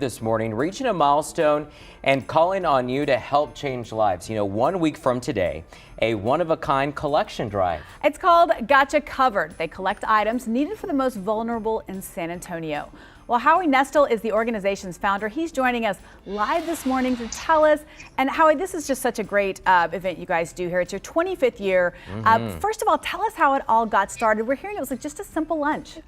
This morning, reaching a milestone and calling on you to help change lives. 1 week from today, a one-of-a-kind collection drive. It's called Gotcha Covered. They collect items needed for the most vulnerable in San Antonio. Well, Howie Nestle is the organization's founder. He's joining us live this morning to tell us. And Howie, this is just such a great event you guys do here. It's your 25th year. First of all, tell us how it all got started. We're hearing it was like just a simple lunch.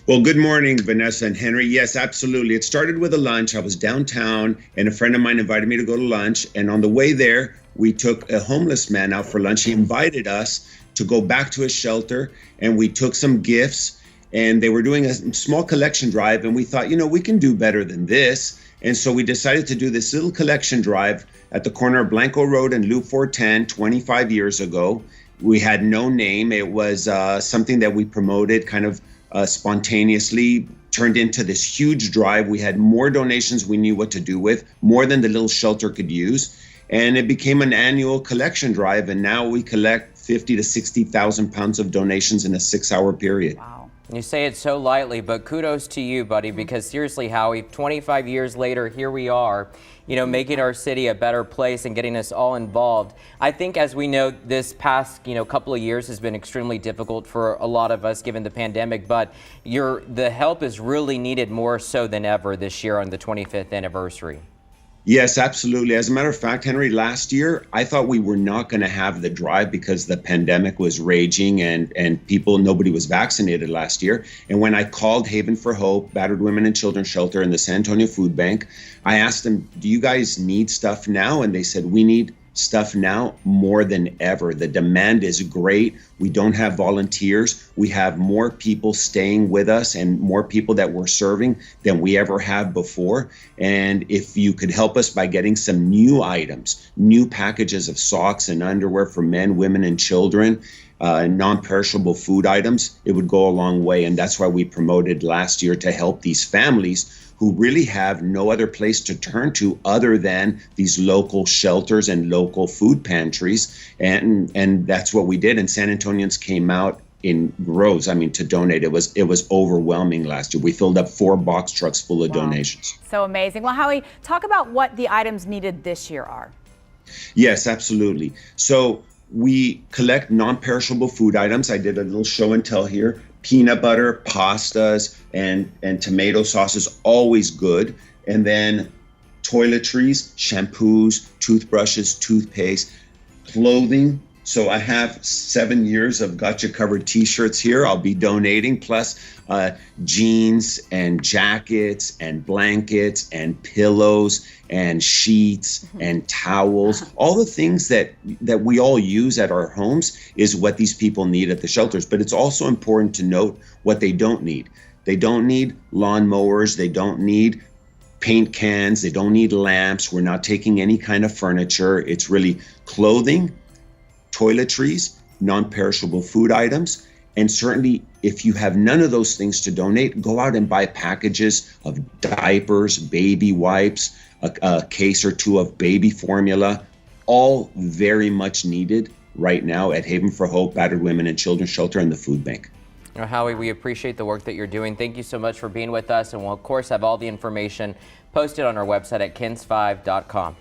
Well, good morning, Vanessa and Henry. Yes, absolutely. It started with a lunch. I was downtown and a friend of mine invited me to go to lunch. And on the way there, we took a homeless man out for lunch. He invited us to go back to his shelter and we took some gifts and they were doing a small collection drive. And we thought, we can do better than this. And so we decided to do this little collection drive at the corner of Blanco Road and Loop 410 25 years ago. We had no name. It was something that we promoted kind of spontaneously, turned into this huge drive. We had more donations we knew what to do with, more than the little shelter could use. And it became an annual collection drive. And now we collect 50 to 60,000 pounds of donations in a 6-hour period. Wow. You say it so lightly, but kudos to you, buddy, because seriously, Howie, 25 years later, here we are, making our city a better place and getting us all involved. I think, as we know, this past, couple of years has been extremely difficult for a lot of us given the pandemic, but the help is really needed more so than ever this year on the 25th anniversary. Yes, absolutely. As a matter of fact, Henry, last year, I thought we were not going to have the drive because the pandemic was raging and nobody was vaccinated last year. And when I called Haven for Hope, Battered Women and Children's Shelter, and the San Antonio Food Bank, I asked them, do you guys need stuff now? And they said, we need stuff now more than ever. The demand is great. We don't have volunteers. We have more people staying with us and more people that we're serving than we ever have before. And if you could help us by getting some new items, new packages of socks and underwear for men, women, and children, non-perishable food items, it would go a long way. And that's why we promoted last year to help these families who really have no other place to turn to other than these local shelters and local food pantries. And that's what we did. And San Antonians came out in groves, to donate. It was overwhelming last year. We filled up 4 box trucks full of donations. So amazing. Well, Howie, talk about what the items needed this year are. Yes, absolutely. So we collect non-perishable food items. I did a little show and tell here. Peanut butter, pastas, and tomato sauce is always good. And then toiletries, shampoos, toothbrushes, toothpaste, clothing. So I have 7 years of Gotcha Covered t-shirts here. I'll be donating, plus jeans and jackets and blankets and pillows and sheets and towels. All the things that we all use at our homes is what these people need at the shelters. But it's also important to note what they don't need. They don't need lawnmowers. They don't need paint cans. They don't need lamps. We're not taking any kind of furniture. It's really clothing, toiletries, non-perishable food items, and certainly if you have none of those things to donate, go out and buy packages of diapers, baby wipes, a case or two of baby formula, all very much needed right now at Haven for Hope, Battered Women and Children's Shelter, and the Food Bank. Howie, we appreciate the work that you're doing. Thank you so much for being with us, and we'll of course have all the information posted on our website at kins5.com.